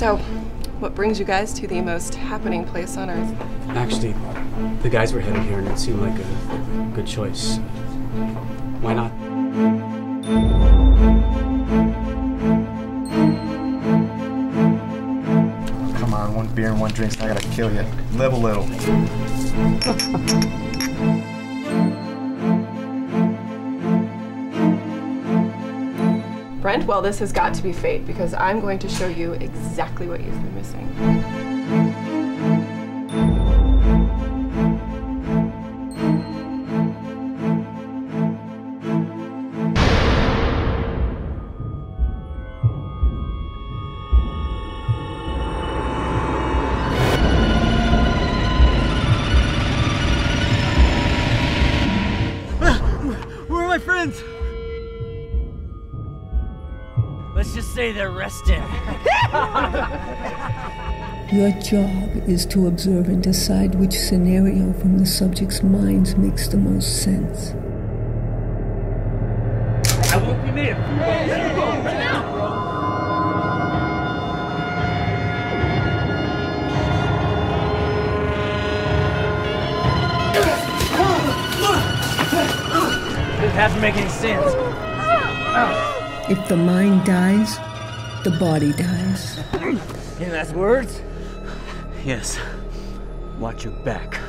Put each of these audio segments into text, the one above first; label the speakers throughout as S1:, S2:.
S1: So, what brings you guys to the most happening place on Earth?
S2: Actually, the guys were headed here and it seemed like a good choice. Why not?
S3: Come on, one beer and one drink's not gonna kill you. Live a little.
S1: Brent, well, this has got to be fate because I'm going to show you exactly what you've been missing.
S4: Where are my friends? Let's just say they're resting.
S5: Your job is to observe and decide which scenario from the subject's minds makes the most sense.
S4: I won't be made. Let go. This doesn't make any sense.
S5: If the mind dies, the body dies.
S4: Any last words? Yes. Watch your back.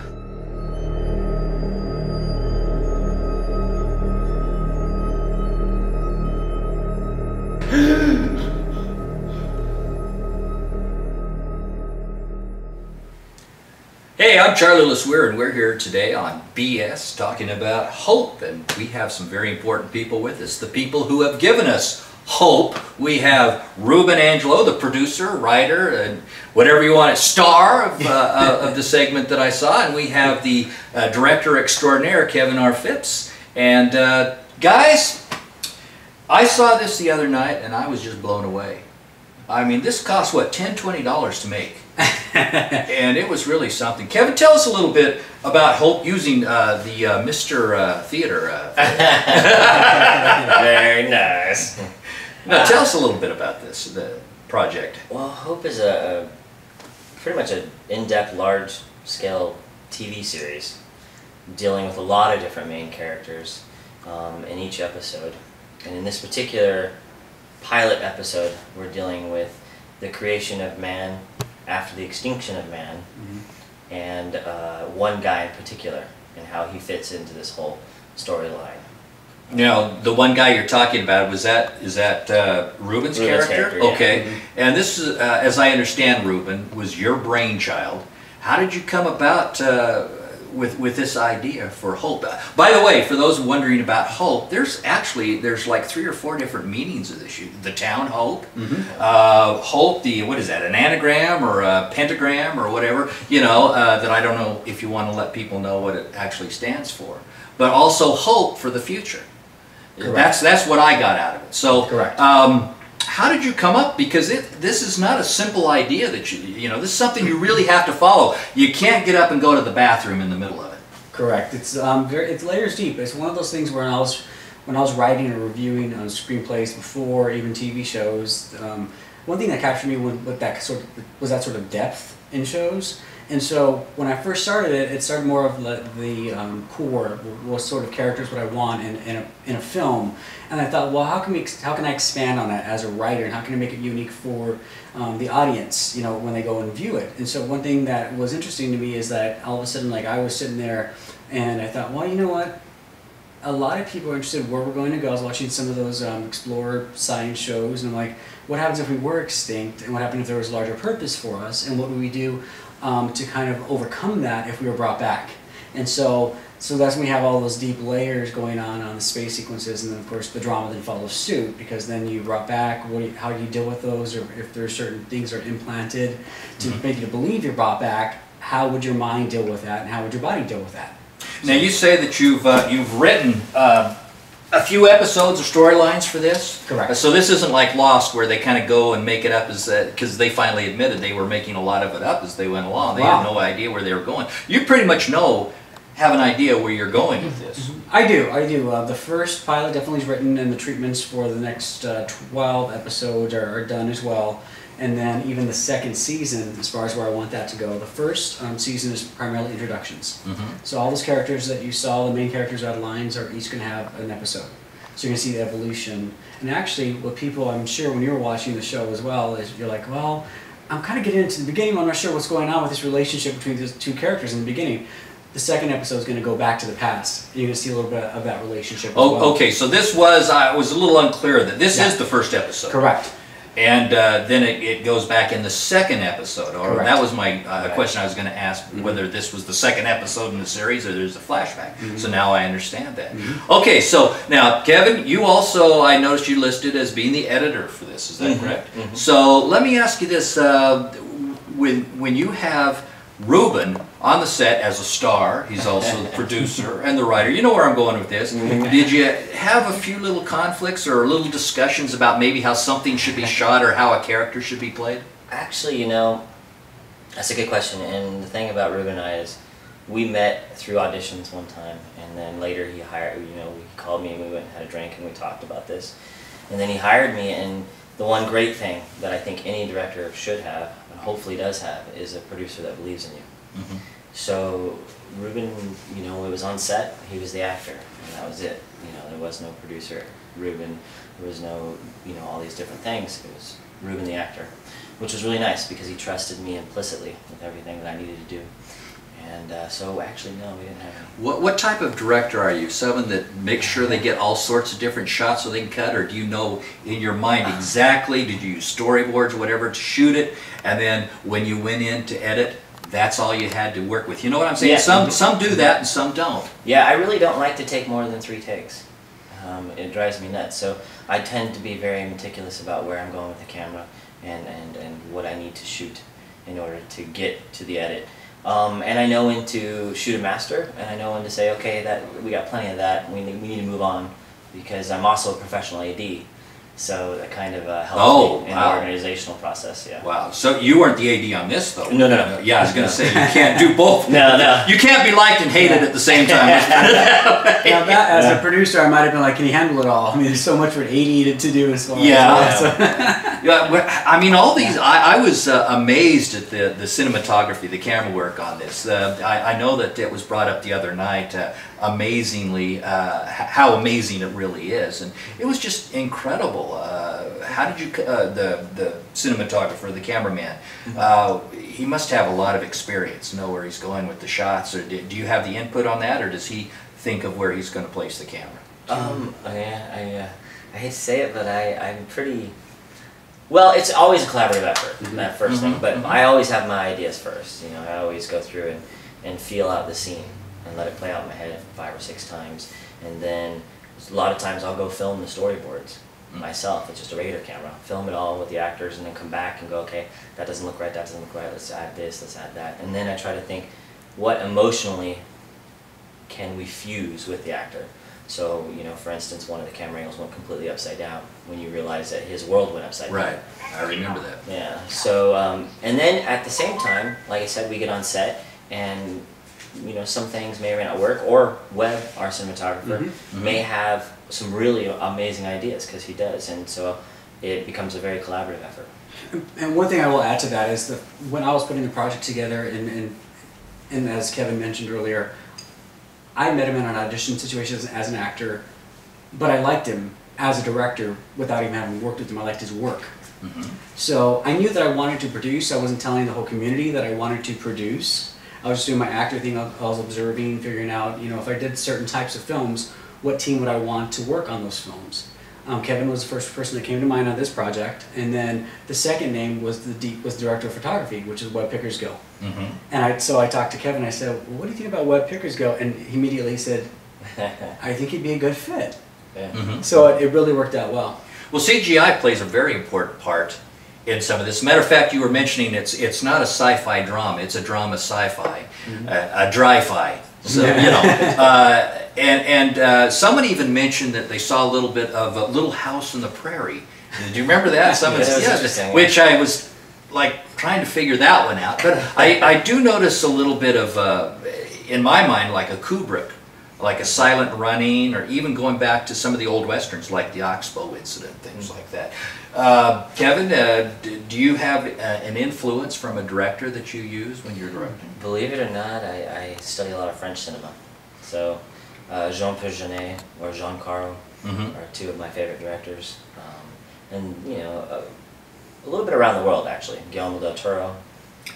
S6: Hey, I'm Charlie LeSueur, and we're here today on BS talking about hope, and we have some very important people with us, the people who have given us hope. We have Ruben, Angelo, the producer, writer, and whatever you want, star of the segment that I saw, and we have the director extraordinaire, Kevin R. Phipps. And guys, I saw this the other night, and I was just blown away. I mean, this cost, what, $10, $20 to make? And it was really something. Kevin, tell us a little bit about Hope using the Mr. Theater.
S7: Very nice.
S6: Now, tell us a little bit about this, the project.
S7: Well, Hope is pretty much an in-depth, large-scale TV series dealing with a lot of different main characters in each episode. And in this particular pilot episode, we're dealing with the creation of man after the extinction of man, and one guy in particular, and how he fits into this whole storyline.
S6: Now, the one guy you're talking about, is that Ruben's character?
S7: Yeah.
S6: Okay. And this is, as I understand, Ruben, was your brainchild. How did you come about with this idea for Hope? By the way, for those wondering about Hope, there's like 3 or 4 different meanings of this. The town Hope, Hope, what is that, an anagram or a pentagram or whatever, you know, that I don't know if you want to let people know what it actually stands for. But also Hope for the future. Correct. That's what I got out of it. So, correct. How did you come up? Because this is not a simple idea that you know, this is something you really have to follow. You can't get up and go to the bathroom in the middle of it.
S2: Correct. It's layers deep. It's one of those things where when I was writing or reviewing screenplays before, even TV shows, one thing that captured me was that sort of depth in shows. And so when I first started it started more of the core, what sort of characters would I want in a film, and I thought, well, how can I expand on that as a writer, and how can I make it unique for the audience, you know, when they go and view it. And so one thing that was interesting to me is that all of a sudden, like, I was sitting there, and I thought, well, you know what? A lot of people are interested in where we're going to go. I was watching some of those explore science shows, and I'm like, what happens if we were extinct, and what happened if there was a larger purpose for us, and what would we do to kind of overcome that if we were brought back? And so that's when we have all those deep layers going on the space sequences, and then of course the drama then follows suit, because then you brought back, how do you deal with those, or if there are certain things that are implanted to make you believe you're brought back, how would your mind deal with that, and how would your body deal with that?
S6: Now, you say that you've written a few episodes or storylines for this?
S2: Correct.
S6: So this isn't like Lost, where they kind of go and make it up because they finally admitted they were making a lot of it up as they went along. They had no idea where they were going. You pretty much have an idea where you're going with this.
S2: I do. The first pilot definitely is written, and the treatments for the next 12 episodes are done as well. And then even the second season, as far as where I want that to go, the first season is primarily introductions. So all those characters that you saw, the main characters out of lines, are each going to have an episode. So you're going to see the evolution. And actually, what people, I'm sure when you were watching the show as well, is you're like, well, I'm kind of getting into the beginning, but I'm not sure what's going on with this relationship between these two characters in the beginning. The second episode is going to go back to the past. You're going to see a little bit of that relationship as well.
S6: Okay, so this was, I was a little unclear that this is the first episode.
S2: Correct.
S6: And then it goes back in the second episode. Or
S2: Correct.
S6: that was my question I was going to ask, whether this was the second episode in the series or there's a flashback. So now I understand that. Okay, so now Kevin, you also, I noticed you listed as being the editor for this. Is that correct? So let me ask you this: when you have Ruben on the set as a star, he's also the producer and the writer. You know where I'm going with this. Did you have a few little conflicts or little discussions about maybe how something should be shot or how a character should be played?
S7: Actually, you know, that's a good question. And the thing about Ruben and I is, we met through auditions one time, and then later he hired. You know, he called me and we went and had a drink and we talked about this, and then he hired me. And the one great thing that I think any director should have, and hopefully does have, is a producer that believes in you. So Ruben, you know, it was on set, he was the actor, and that was it. You know, there was no producer, Ruben, there was no, you know, all these different things. It was Ruben the actor, which was really nice because he trusted me implicitly with everything that I needed to do. And so actually, no, we didn't have any.
S6: What type of director are you? Someone that makes sure they get all sorts of different shots so they can cut, or do you know in your mind exactly, did you use storyboards or whatever to shoot it, and then when you went in to edit, that's all you had to work with? You know what I'm saying?
S7: Yeah.
S6: Some do that and some don't.
S7: Yeah, I really don't like to take more than 3 takes. It drives me nuts. So I tend to be very meticulous about where I'm going with the camera and what I need to shoot in order to get to the edit. And I know when to shoot a master, and I know when to say, okay, that we got plenty of that, we need to move on, because I'm also a professional AD. So that kind of helps me in the organizational process. Yeah.
S6: Wow. So you weren't the AD on this, though?
S7: No, no.
S6: Yeah, I was going to say, you can't do both.
S7: No.
S6: You can't be liked and hated at the same time.
S2: Now that, as a producer, I might have been like, can you handle it all? I mean, there's so much for an AD to do as well.
S6: Yeah, I mean, all these, I was amazed at the cinematography, the camera work on this. I know that it was brought up the other night, amazingly, how amazing it really is. And it was just incredible. How did you, the cinematographer, the cameraman, he must have a lot of experience, know where he's going with the shots, or do you have the input on that, or does he think of where he's going to place the camera?
S7: I hate to say it, but I'm pretty... Well, it's always a collaborative effort, that first thing, but I always have my ideas first. You know, I always go through and feel out the scene and let it play out in my head 5 or 6 times, and then a lot of times I'll go film the storyboards myself. It's just a regular camera. Film it all with the actors and then come back and go, okay, that doesn't look right, that doesn't look right, let's add this, let's add that. And then I try to think, what emotionally can we fuse with the actor? So, you know, for instance, one of the camera angles went completely upside down when you realize that his world went upside down.
S6: Right, I remember that.
S7: Yeah, so, and then at the same time, like I said, we get on set and, you know, some things may or may not work, or Webb, our cinematographer, may have some really amazing ideas, because he does, and so it becomes a very collaborative effort.
S2: And one thing I will add to that is that when I was putting the project together, and as Kevin mentioned earlier, I met him in an audition situation as an actor, but I liked him as a director without even having worked with him. I liked his work. So I knew that I wanted to produce. I wasn't telling the whole community that I wanted to produce. I was just doing my actor thing. I was observing, figuring out, you know, if I did certain types of films, what team would I want to work on those films? Kevin was the first person that came to mind on this project, and then the second name was the director of photography, which is Webb Pickers Go. And so I talked to Kevin. I said, well, "What do you think about Webb Pickers Go?" And he immediately said, "I think he'd be a good fit." So it really worked out well.
S6: Well, CGI plays a very important part in some of this. Matter of fact, you were mentioning it's not a sci-fi drama; it's a drama sci-fi, a dry-fi. So you know. And someone even mentioned that they saw a little bit of a Little House on the Prairie. Did you remember that? Which I was like trying to figure that one out. But I do notice a little bit of, in my mind, like a Kubrick like a silent running, or even going back to some of the old westerns like the Oxbow incident, things like that. Kevin, do you have an influence from a director that you use when you're directing?
S7: Believe it or not, I study a lot of French cinema. So Jean-Pierre Jeunet or Jean Caro are two of my favorite directors. And, you know, a little bit around the world, actually. Guillermo del Toro.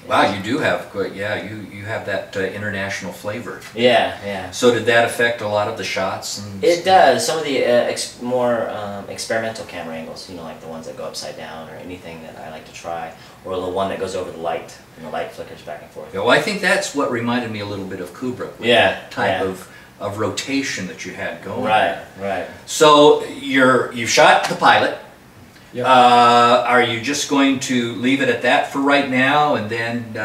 S6: Wow, you do have, yeah, you have that international flavor.
S7: Yeah, yeah.
S6: So did that affect a lot of the shots?
S7: It does. Some of the more experimental camera angles, you know, like the ones that go upside down or anything that I like to try, or the one that goes over the light and the light flickers back and forth.
S6: Yeah, well, I think that's what reminded me a little bit of Kubrick. With that type of rotation that you had going.
S7: Right, right.
S6: So you shot the pilot. Yep. Are you just going to leave it at that for right now and then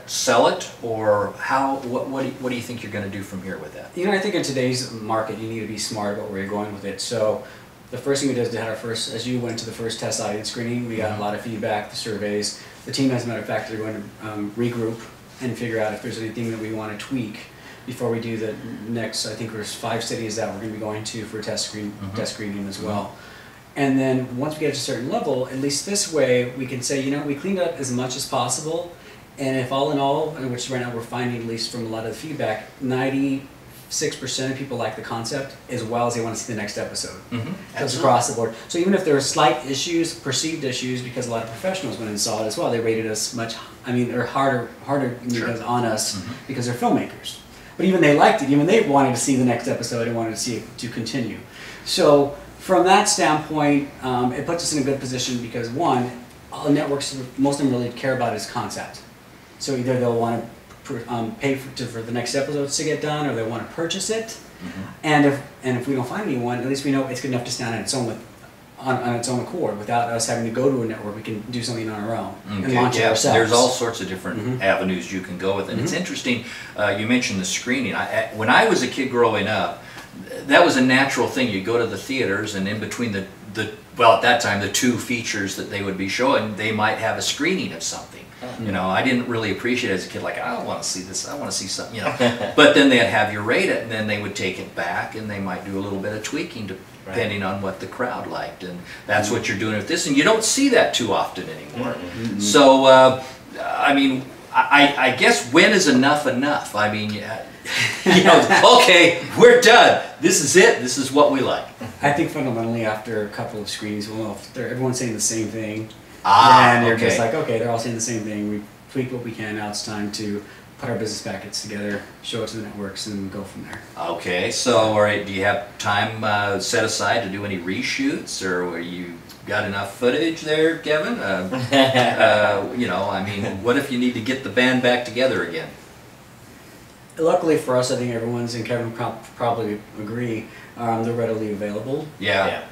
S6: sell it, or how? What do you think you're going to do from here with that?
S2: You know, I think in today's market, you need to be smart about where you're going with it. So, the first thing we did is we had our first, as you went to the first test audience screening, we got a lot of feedback, the surveys. The team, as a matter of fact, are going to regroup and figure out if there's anything that we want to tweak before we do the next. I think there's 5 cities that we're going to be going to for test screening as well. And then once we get to a certain level, at least this way, we can say, you know, we cleaned up as much as possible. And if all in all, which right now we're finding, at least from a lot of the feedback, 96% of people like the concept as well as they want to see the next episode. That's across the board. So even if there are slight issues, perceived issues, because a lot of professionals went and saw it as well, they rated us much, I mean, they're harder because on us because they're filmmakers. But even they liked it, even they wanted to see the next episode and wanted to see it to continue. So from that standpoint, it puts us in a good position because one, all the networks, most of them really care about is concept. So either they'll want to pay for the next episodes to get done, or they want to purchase it. And if we don't find anyone, at least we know it's good enough to stand on its own on its own accord without us having to go to a network. We can do something on our own and launch it ourselves.
S6: There's all sorts of different avenues you can go with it. It's interesting. You mentioned the screening. When I was a kid growing up, that was a natural thing. You go to the theaters, and in between well, at that time, the 2 features that they would be showing, they might have a screening of something. You know, I didn't really appreciate it as a kid, like, I don't want to see this, I want to see something, you know. But then they'd have you rate it, and then they would take it back, and they might do a little bit of tweaking depending on what the crowd liked. And that's what you're doing with this, and you don't see that too often anymore. So, I mean, I guess when is enough enough? I mean, you know, okay, we're done. This is it. This is what we like.
S2: I think fundamentally after a couple of screenings, well, if everyone's saying the same thing, and you're just like, okay, they're all saying the same thing. We tweak what we can. Now it's time to put our business packets together, show it to the networks, and go from there. Okay, so all right, do you have time set aside to do any reshoots, or you got enough footage there, Kevin? You know, I mean, what if you need to get the band back together again? Luckily for us, I think everyone's, and Kevin probably agree, they're readily available. Yeah.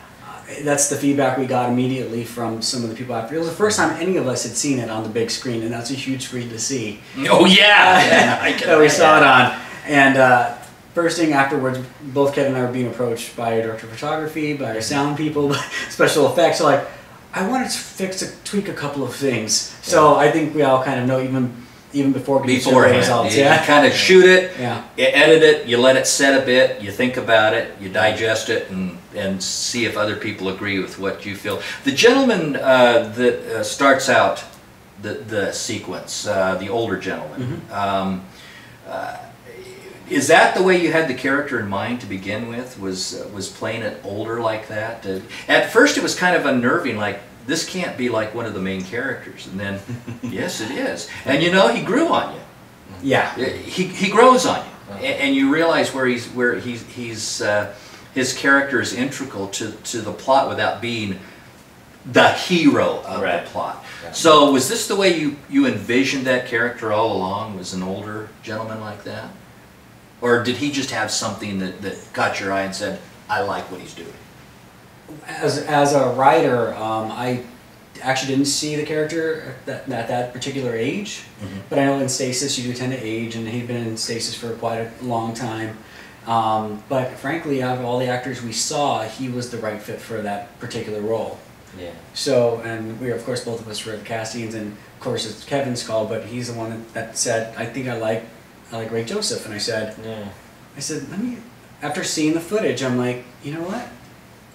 S2: That's the feedback we got immediately from some of the people after. It was the first time any of us had seen it on the big screen, and that's a huge screen to see. Oh yeah! That we saw it on. And first thing afterwards, both Kevin and I were being approached by our director of photography, by our sound people, by special effects. So like, I wanted to tweak a couple of things. So I think we all kind of know even before getting the results. You kind of shoot it, you edit it, you let it set a bit, you think about it, you digest it, and see if other people agree with what you feel. The gentleman that starts out the sequence, the older gentleman, is that the way you had the character in mind to begin with? Was playing it older like that? At first it was kind of unnerving, like, this can't be like one of the main characters, and then yes, it is. And you know, he grew on you. Yeah, he grows on you, and you realize where his character is integral to the plot without being the hero of the plot. So, was this the way you envisioned that character all along? Was an older gentleman like that, or did he just have something that caught your eye and said, "I like what he's doing"? As a writer, I actually didn't see the character at that particular age, but I know in stasis you do tend to age, and he'd been in stasis for quite a long time. But frankly, out of all the actors we saw, he was the right fit for that particular role. Yeah. So, and we, of course, both of us were at the castings, and of course it's Kevin's call, but he's the one that said, "I think I like Ray Joseph," and I said, after seeing the footage, I'm like, you know what?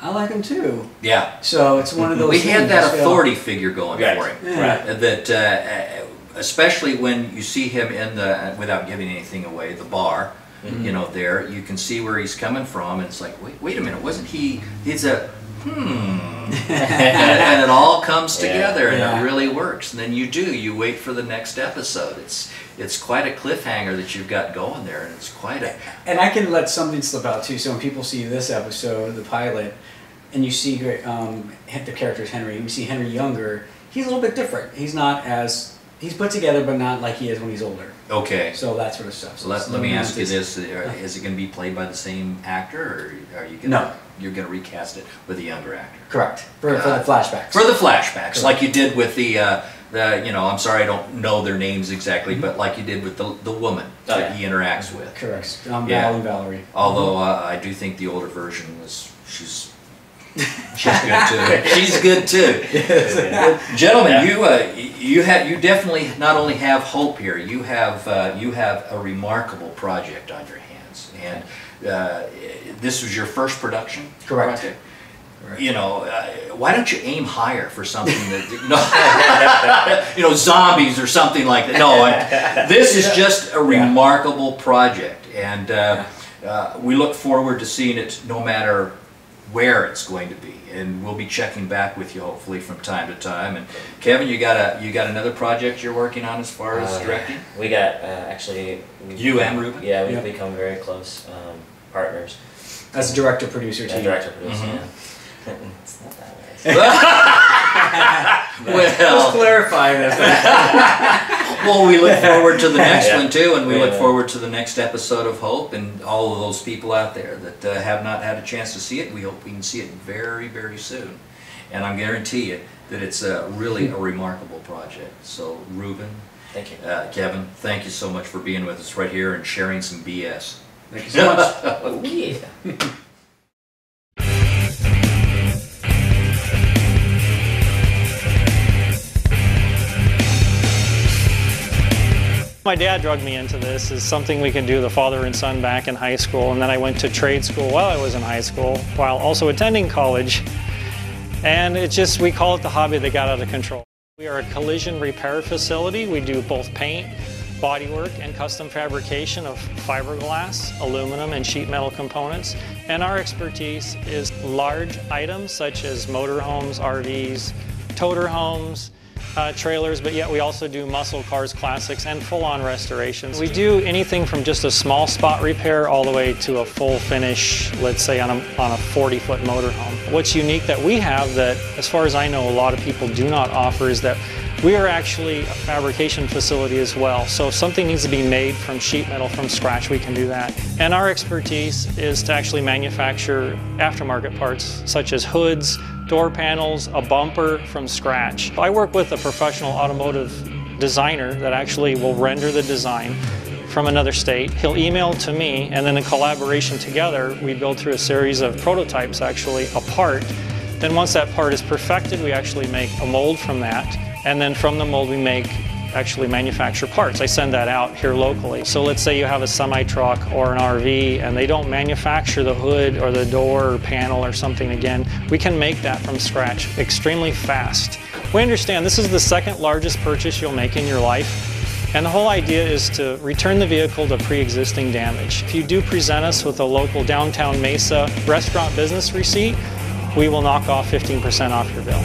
S2: I like him too.
S6: Yeah.
S2: So it's one of those.
S6: We
S2: things
S6: had that
S2: you
S6: authority figure going
S7: Right.
S6: for him.
S2: Yeah.
S6: That especially when you see him in the, without giving anything away, the bar. You know, there you can see where he's coming from, and it's like, wait a minute, wasn't he? He's a and it all comes together, and it really works. And then you wait for the next episode. It's quite a cliffhanger that you've got going there, and it's quite a.
S2: And I can let something slip out too. So when people see this episode, the pilot, and you see the character's Henry, you see Henry younger. He's a little bit different. He's not as he's put together, but not like he is when he's older.
S6: Okay.
S2: So that sort of stuff.
S6: So let me ask you this: is it going to be played by the same actor, or are you going
S2: No.
S6: You're going to recast it with a younger actor?
S2: Correct. For the flashbacks.
S6: For the flashbacks,
S2: Correct.
S6: like you did with the I'm sorry I don't know their names exactly, but like you did with the woman that he interacts with.
S2: Correct.
S6: Yeah.
S2: Val and Valerie.
S6: Although I do think the older version she's good too. She's good too. Gentlemen, you definitely not only have hope here. You have a remarkable project on your hands, and this was your first production.
S2: Correct.
S6: Project? You know, why don't you aim higher for something that zombies or something like that? No, this is just a remarkable project, and we look forward to seeing it no matter where it's going to be, and we'll be checking back with you hopefully from time to time. And Kevin, you got another project you're working on as far as directing?
S7: We got actually.
S6: You and Ruben?
S7: Yeah, we've become very close partners.
S2: As a director-producer team.
S7: Director producer. Yeah. It's not that way.
S6: Well,
S2: just clarify this.
S6: well, we look forward to the next one too, and we look
S7: Yeah.
S6: forward to the next episode of Hope, and all of those people out there that have not had a chance to see it. We hope we can see it very, very soon, and I guarantee you that it's really a remarkable project. So, Ruben,
S7: Thank you.
S6: Kevin, thank you so much for being with us right here and sharing some BS.
S2: Thank you so much.
S7: Oh, yeah.
S8: My dad drugged me into this. It's something we could do, the father and son, back in high school. And then I went to trade school while I was in high school, while also attending college. And we call it the hobby that got out of control. We are a collision repair facility. We do both paint, bodywork, and custom fabrication of fiberglass, aluminum, and sheet metal components. And our expertise is large items such as motorhomes, RVs, toter homes, trailers, but yet we also do muscle cars, classics, and full-on restorations. We do anything from just a small spot repair all the way to a full finish, let's say on a 40-foot motorhome. What's unique that we have that, as far as I know, a lot of people do not offer is that we are actually a fabrication facility as well. So if something needs to be made from sheet metal from scratch, we can do that. And our expertise is to actually manufacture aftermarket parts such as hoods, door panels, a bumper from scratch. I work with a professional automotive designer that actually will render the design from another state. He'll email to me, and then in collaboration together, we build through a series of prototypes actually a part. Then once that part is perfected, we actually make a mold from that. And then from the mold, we actually manufacture parts. I send that out here locally. So let's say you have a semi-truck or an RV and they don't manufacture the hood or the door or panel or something again. We can make that from scratch extremely fast. We understand this is the second largest purchase you'll make in your life. And the whole idea is to return the vehicle to pre-existing damage. If you do present us with a local downtown Mesa restaurant business receipt, we will knock off 15% off your bill.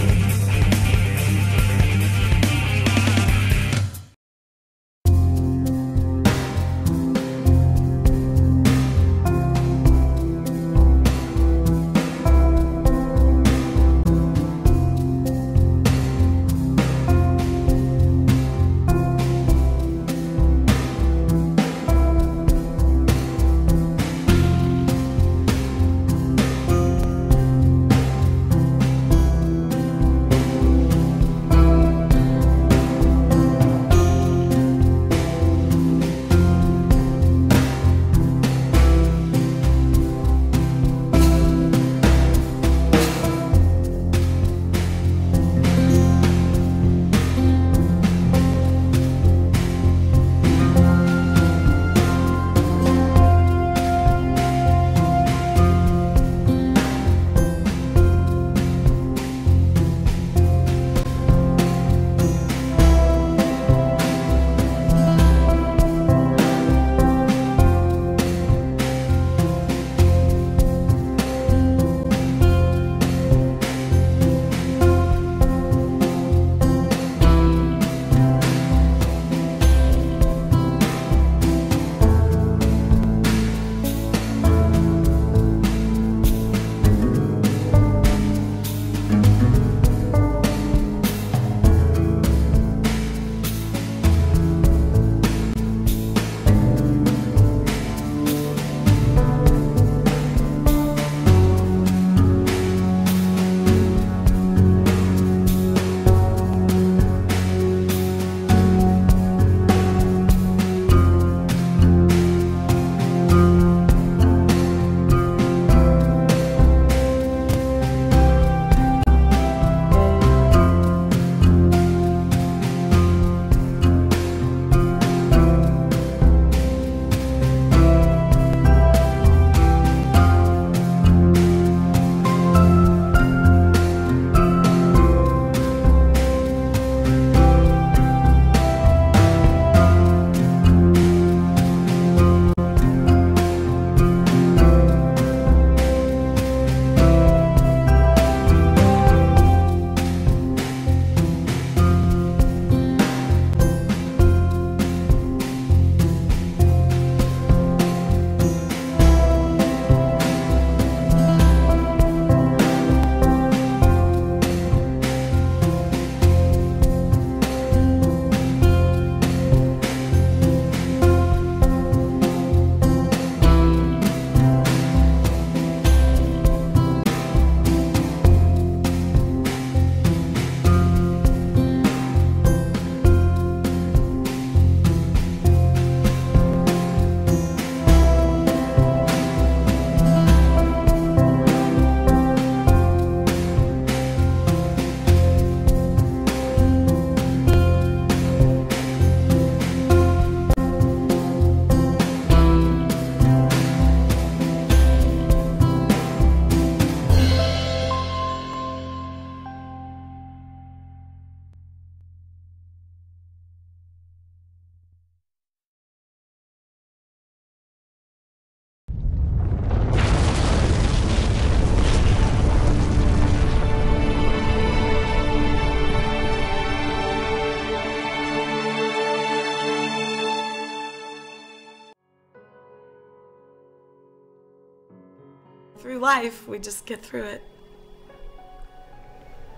S9: life. We just get through it.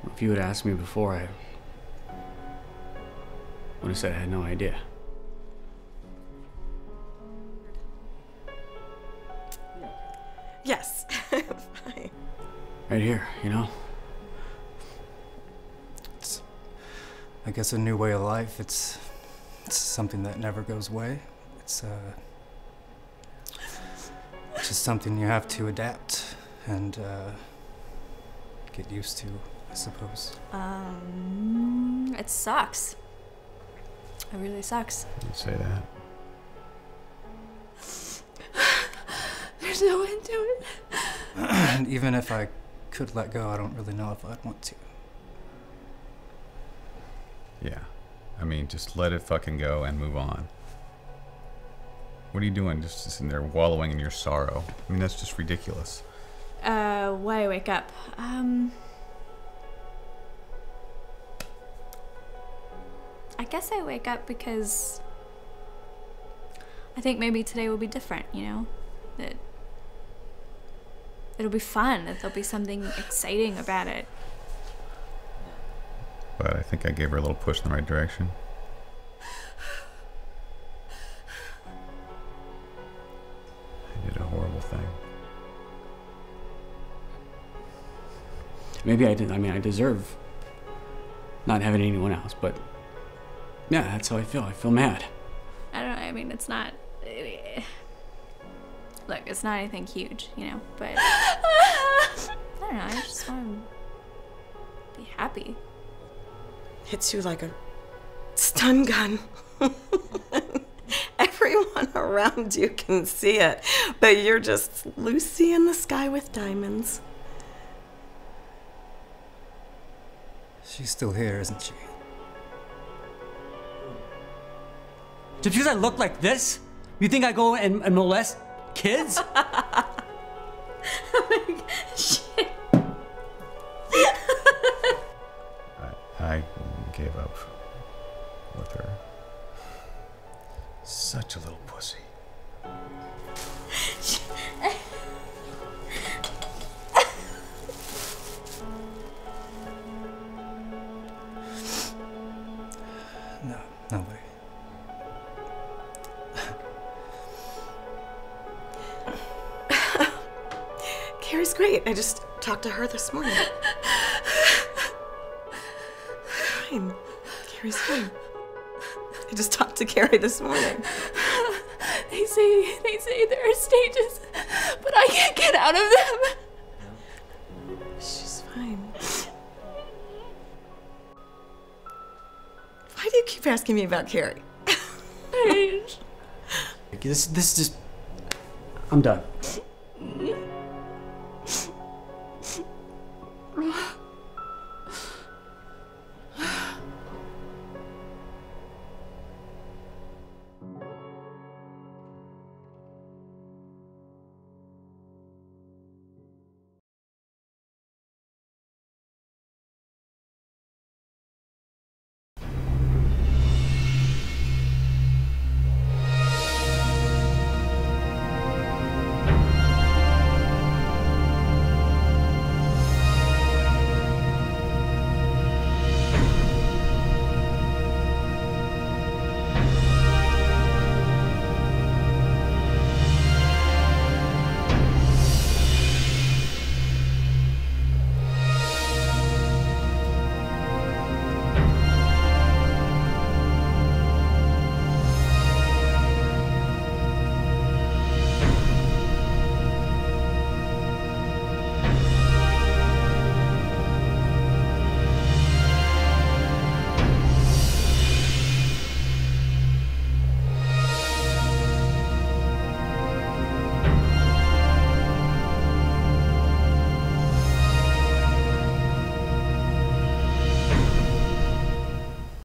S2: If you had asked me before, I would have said I had no idea.
S9: Yes. Fine.
S2: Right here, you know?
S10: It's, I guess, a new way of life. It's something that never goes away. It's just something you have to adapt and get used to, I suppose.
S11: It sucks. It really sucks.
S12: You say that.
S11: There's no end to it.
S10: And even if I could let go, I don't really know if I'd want to.
S12: Yeah. I mean, just let it fucking go and move on. What are you doing? Just sitting there wallowing in your sorrow? I mean, that's just ridiculous.
S11: Why I wake up? I guess I wake up because I think maybe today will be different, you know? That it'll be fun, that there'll be something exciting about it.
S12: But I think I gave her a little push in the right direction. I did a horrible thing.
S2: Maybe I did. I mean, I deserve not having anyone else, but yeah, that's how I feel. I feel mad.
S11: I don't know, I mean, it's not... Look, it's not anything huge, you know, but... I don't know, I just want to be happy.
S9: Hits you like a stun gun. Everyone around you can see it, but you're just Lucy in the sky with diamonds.
S10: She's still here, isn't she?
S2: Just because I look like this, you think I go and molest kids?
S11: Shit.
S12: I gave up with her. Such a little pussy.
S10: No way.
S9: Carrie's great. I just talked to her this morning. Fine. Carrie's fine. I just talked to Carrie this morning.
S11: They say there are stages, but I can't get out of them.
S9: She's fine. Why do you keep asking me about Carrie?
S2: This just... I'm done.